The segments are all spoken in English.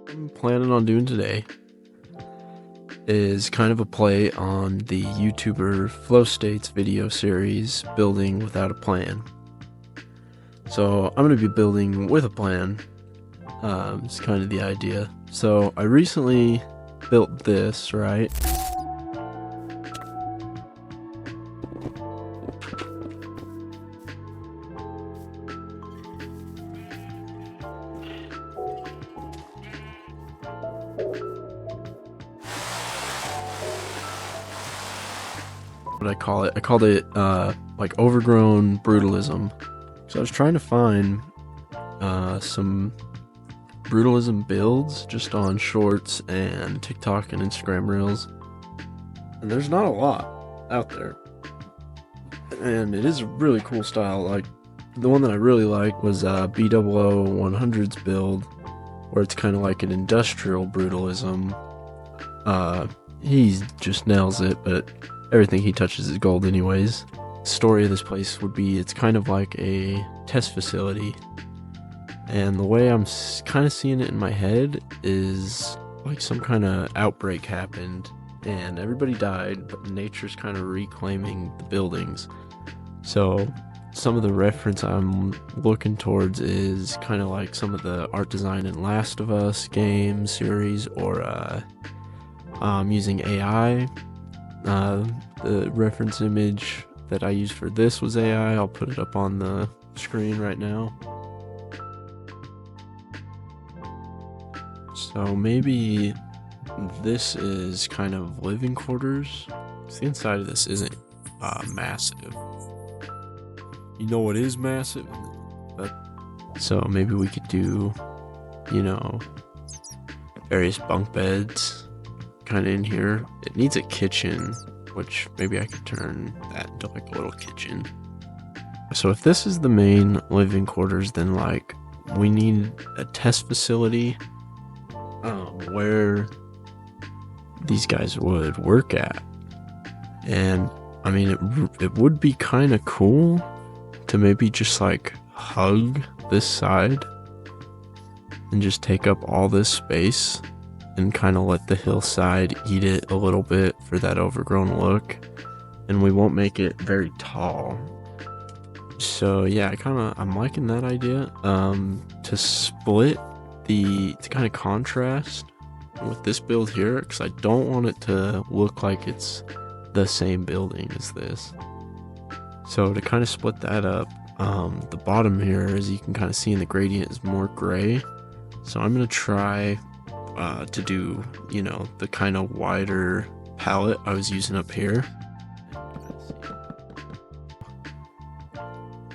I'm planning on doing today is kind of a play on the YouTuber Flow States video series, Building Without a Plan. So I'm going to be building with a plan. It's kind of the idea. So I recently built this, right? What I call it? I called it like overgrown brutalism. So I was trying to find some brutalism builds just on shorts and TikTok and Instagram reels, and there's not a lot out there, and it is a really cool style. Like the one that I really liked was BOO 100's build, where it's kind of like an industrial brutalism. He just nails it, but everything he touches is gold anyways. Story of this place would be it's kind of like a test facility, and the way I'm kind of seeing it in my head is like some kind of outbreak happened and everybody died, but nature's kind of reclaiming the buildings. So some of the reference I'm looking towards is kind of like some of the art design in Last of Us game series, or using AI. The reference image that I used for this was AI. I'll put it up on the screen right now. So maybe this is kind of living quarters. The inside of this isn't massive. You know what is massive? So maybe we could do, various bunk beds kind of in here. It needs a kitchen, which maybe I could turn that into like a little kitchen. So if this is the main living quarters, then like we need a test facility where these guys would work at. And I mean, it would be kind of cool to maybe just like hug this side and just take up all this space and kind of let the hillside eat it a little bit for that overgrown look, and we won't make it very tall. So yeah, I'm liking that idea. To split to kind of contrast with this build here, because I don't want it to look like it's the same building as this. So to kind of split that up, the bottom here, as you can kind of see in the gradient, is more gray. So I'm gonna try to do, the kind of wider palette I was using up here.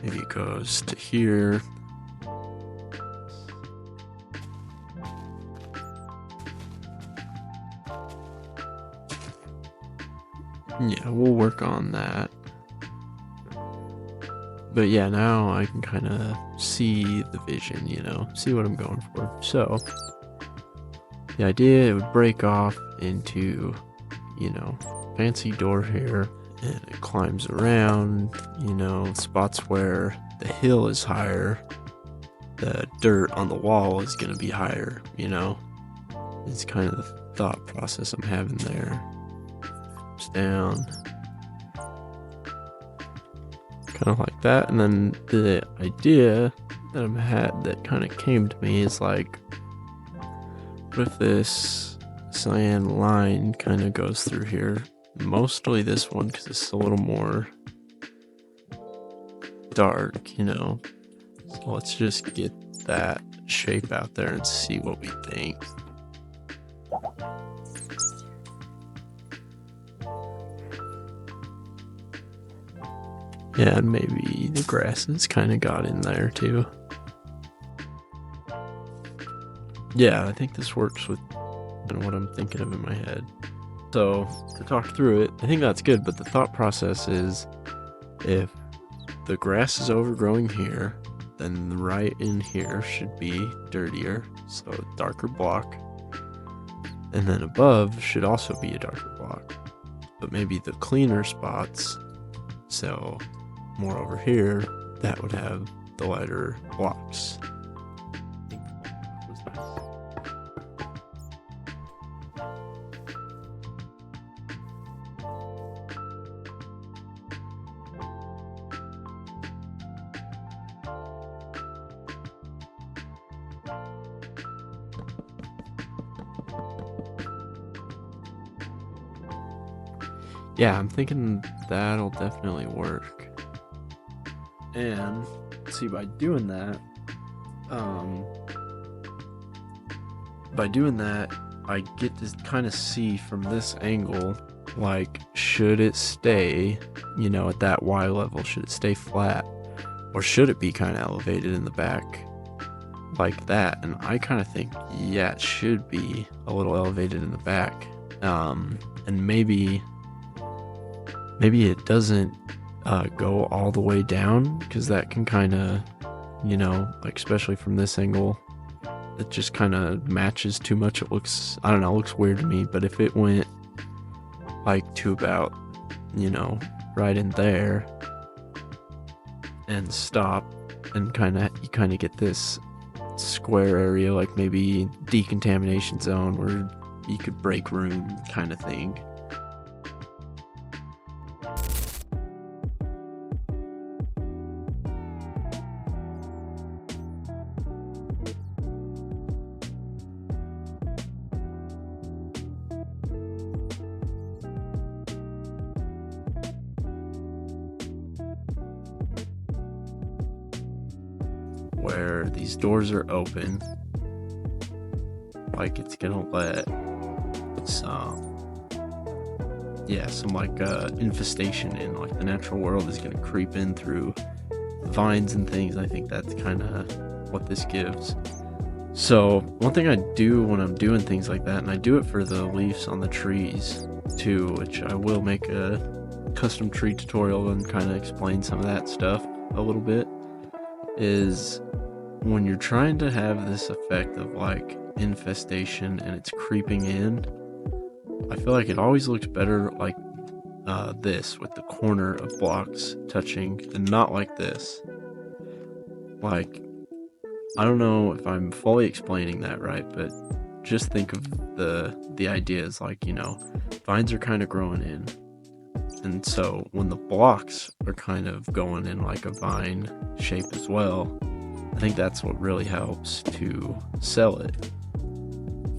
Maybe it goes to here. Yeah, we'll work on that. But yeah, now I can kind of see the vision, see what I'm going for. So the idea, it would break off into, fancy door here, and it climbs around, spots where the hill is higher, the dirt on the wall is going to be higher, It's kind of the thought process I'm having there. It's down. Kind of like that. And then the idea that kind of came to me is like, what if this cyan line kind of goes through here? Mostly this one, because it's a little more dark, So let's just get that shape out there and see what we think. Yeah, and maybe the grasses kind of got in there too. Yeah, I think this works with what I'm thinking of in my head. So to talk through it, I think that's good, but the thought process is, if the grass is overgrowing here, then right in here should be dirtier, so a darker block. And then above should also be a darker block, but maybe the cleaner spots, so more over here, that would have the lighter blocks. Yeah, I'm thinking that'll definitely work. And see, by doing that, I get to kind of see from this angle, like, should it stay, at that Y level? Should it stay flat? Or should it be kind of elevated in the back like that? And I kind of think, yeah, it should be a little elevated in the back. And maybe it doesn't go all the way down, because that can kind of, like, especially from this angle, it just kind of matches too much. It looks, I don't know, it looks weird to me. But if it went like to about, right in there and stop, and you kind of get this square area, like maybe decontamination zone where you could break room kind of thing. Where these doors are open, like it's gonna let some like infestation in, like the natural world is gonna creep in through vines and things. I think that's kind of what this gives. So one thing I do when I'm doing things like that, and I do it for the leaves on the trees too, which I will make a custom tree tutorial and kind of explain some of that stuff a little bit, is when you're trying to have this effect of like infestation and it's creeping in, I feel like it always looks better like this, with the corner of blocks touching, and not like this. Like, I don't know if I'm fully explaining that right, but just think of the idea as like, vines are kind of growing in, and so when the blocks are kind of going in like a vine shape as well, I think that's what really helps to sell it.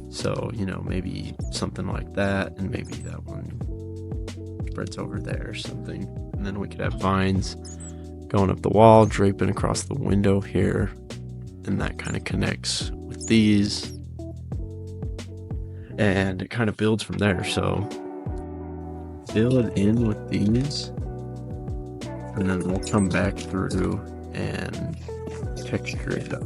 So, maybe something like that, and maybe that one spreads over there or something. And then we could have vines going up the wall, draping across the window here, and that kind of connects with these. And it kind of builds from there. So fill it in with these, and then we'll come back through and texture it up.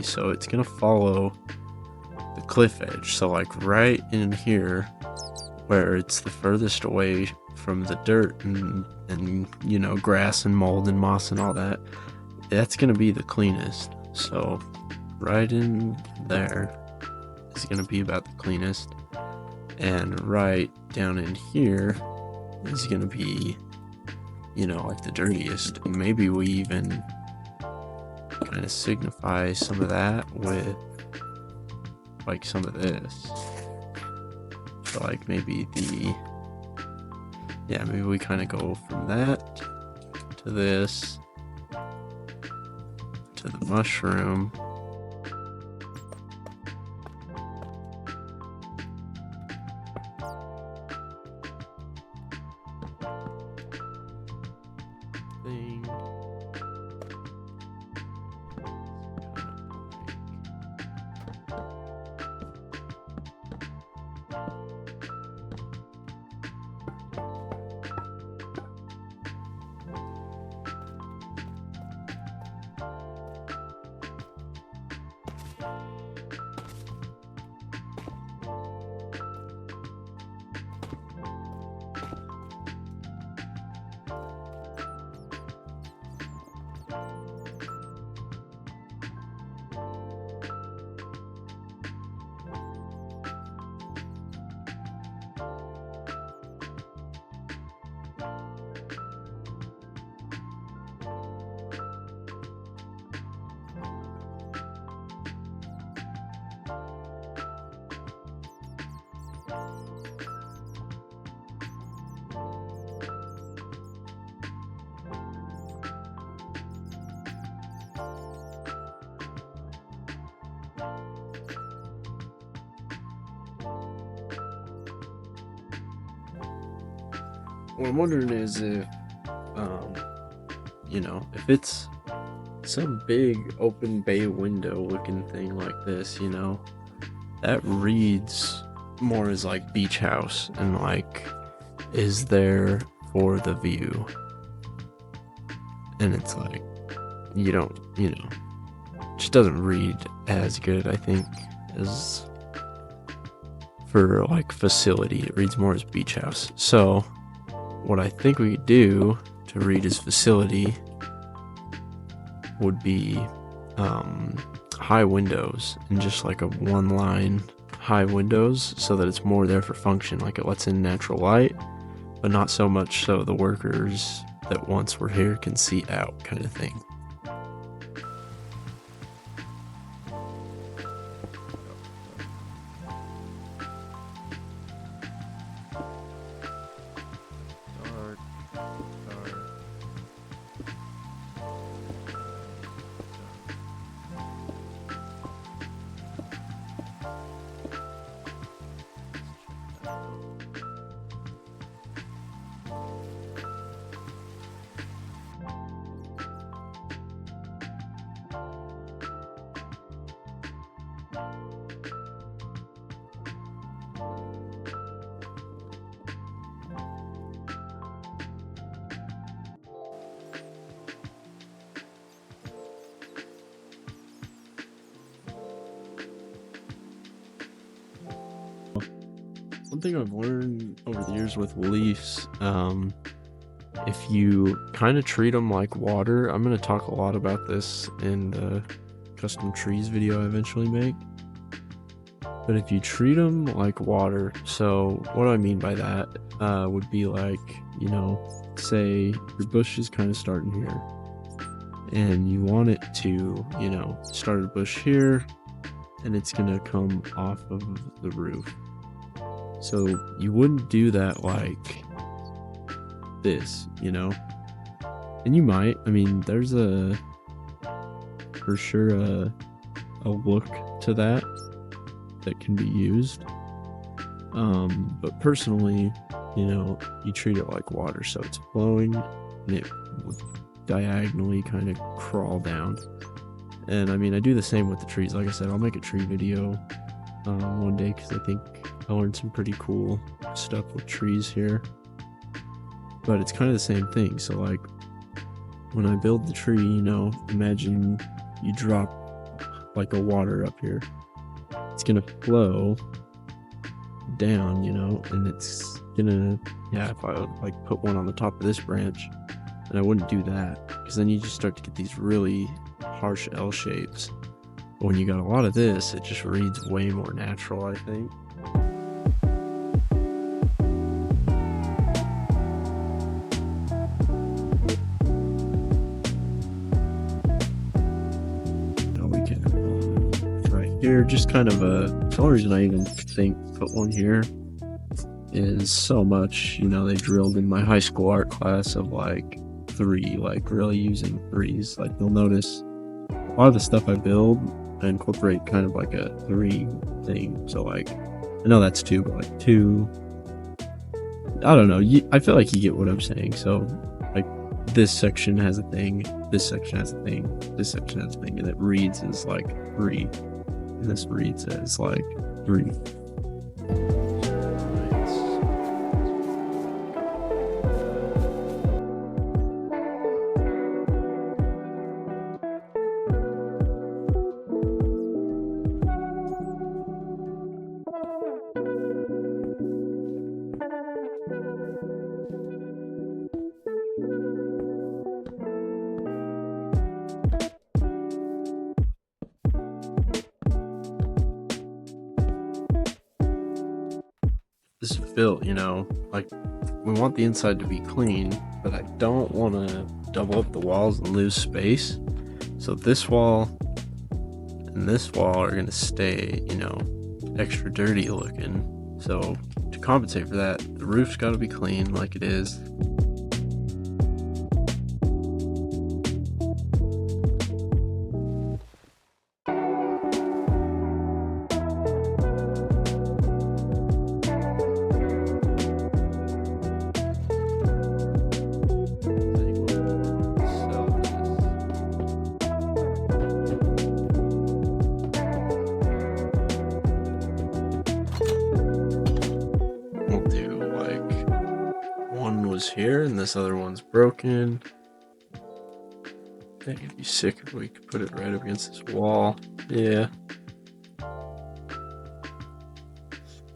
So it's gonna follow the cliff edge, so like right in here where it's the furthest away from the dirt and grass and mold and moss and all that, that's gonna be the cleanest. So right in there is gonna be about the cleanest, and right down in here is gonna be like the dirtiest. And maybe we even kind of signify some of that with like some of this. So like maybe maybe we kind of go from that to this to the mushroom. Thing. what I'm wondering is if, um, if it's some big open bay window looking thing like this, that reads more as like beach house and like is there for the view. And it's like, you don't, just doesn't read as good, I think, as for like facility. It reads more as beach house. So what I think we could do to read as facility would be high windows and just like a one line high windows so that it's more there for function, like it lets in natural light, but not so much so the workers that once were here can see out, kind of thing. Something I've learned over the years with leaves, if you kind of treat them like water, I'm going to talk a lot about this in the custom trees video I eventually make, but if you treat them like water, so what do I mean by that, would be like, say your bush is kind of starting here, and you want it to, start a bush here, and it's going to come off of the roof. So you wouldn't do that like this, and you might, there's for sure a look to that can be used. But personally, you treat it like water, so it's flowing and it would diagonally kind of crawl down. And I do the same with the trees. Like I said, I'll make a tree video one day because I think I learned some pretty cool stuff with trees here, but it's kind of the same thing. So like when I build the tree, imagine you drop like a water up here, it's gonna flow down, and it's gonna, if I would like put one on the top of this branch, and I wouldn't do that because then you just start to get these really harsh L shapes. But when you got a lot of this, it just reads way more natural, I think. Here, just kind of the only reason I even think put one here is so much, they drilled in my high school art class of like 3, like really using 3s. Like you'll notice a lot of the stuff I build, I incorporate kind of like a 3 thing. So like, I know that's 2, but like 2, I don't know. I feel like you get what I'm saying. So like this section has a thing, this section has a thing, this section has a thing, and it reads as like 3. And this reads as like 3. This is built, like we want the inside to be clean, but I don't want to double up the walls and lose space. So this wall and this wall are going to stay, extra dirty looking. So to compensate for that, the roof's got to be clean like it is. here, and this other one's broken. I think it'd be sick if we could put it right up against this wall. Yeah.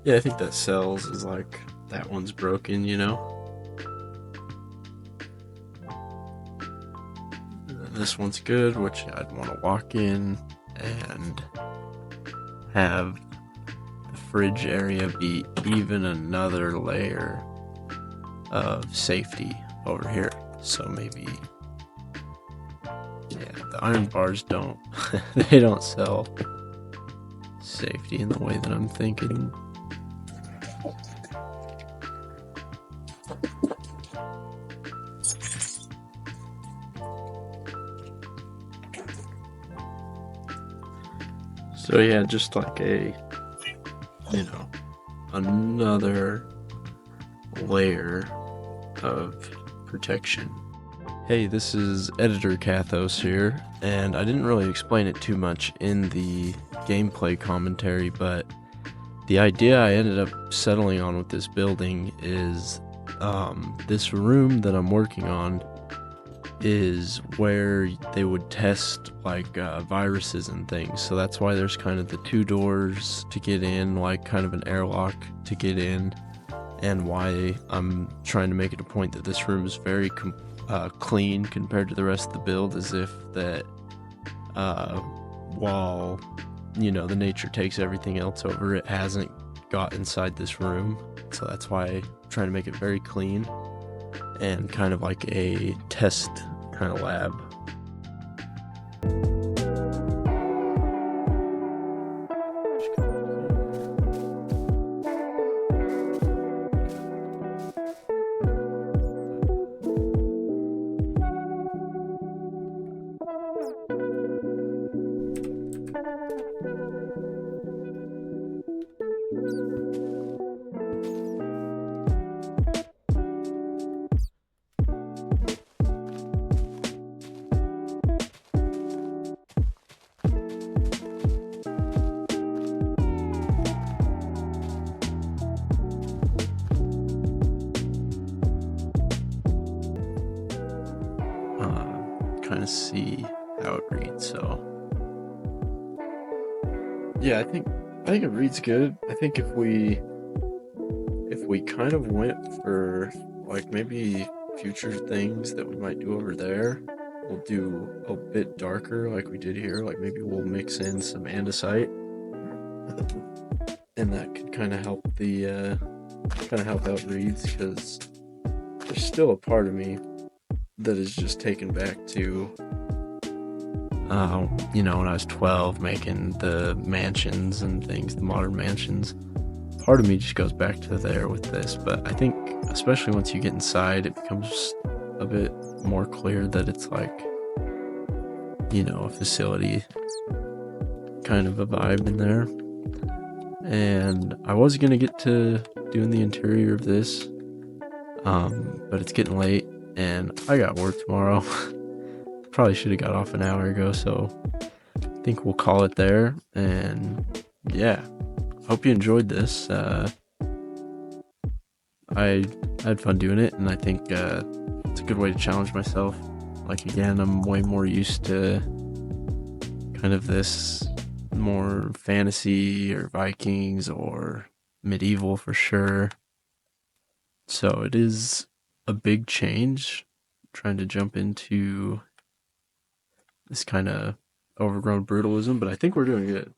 Yeah, I think that sells is like, that one's broken, you know? And then this one's good, which I'd want to walk in and have the fridge area be even another layer of safety over here. So maybe, yeah, the iron bars don't, they don't sell safety in the way that I'm thinking. So yeah, just like a, you know, another layer of protection. Hey, this is Editor Kathos here, and I didn't really explain it too much in the gameplay commentary, but the idea I ended up settling on with this building is this room that I'm working on is where they would test like viruses and things. So that's why there's kind of the two doors to get in, like kind of an airlock to get in, and why I'm trying to make it a point that this room is very clean compared to the rest of the build, as if that while, you know, the nature takes everything else over, it hasn't got inside this room. So that's why I'm trying to make it very clean and kind of like a test kind of lab. Kind of see how it reads. So yeah, I think it reads good. I think if we kind of went for like maybe future things that we might do over there, we'll do a bit darker like we did here. Like maybe we'll mix in some andesite, and that could kind of help the help out reads, because there's still a part of me that is just taken back to you know, when I was 12 making the mansions and things, the modern mansions. Part of me just goes back to there with this, but I think especially once you get inside, it becomes a bit more clear that it's like, you know, a facility kind of a vibe in there. And I was gonna get to doing the interior of this, but it's getting late and I got work tomorrow. Probably should have got off an hour ago, so I think we'll call it there. And yeah, hope you enjoyed this. I had fun doing it, and I think it's a good way to challenge myself. Like, again, I'm way more used to kind of this more fantasy or Vikings or medieval for sure. So it is a big change trying to jump into this kind of overgrown brutalism, but I think we're doing good.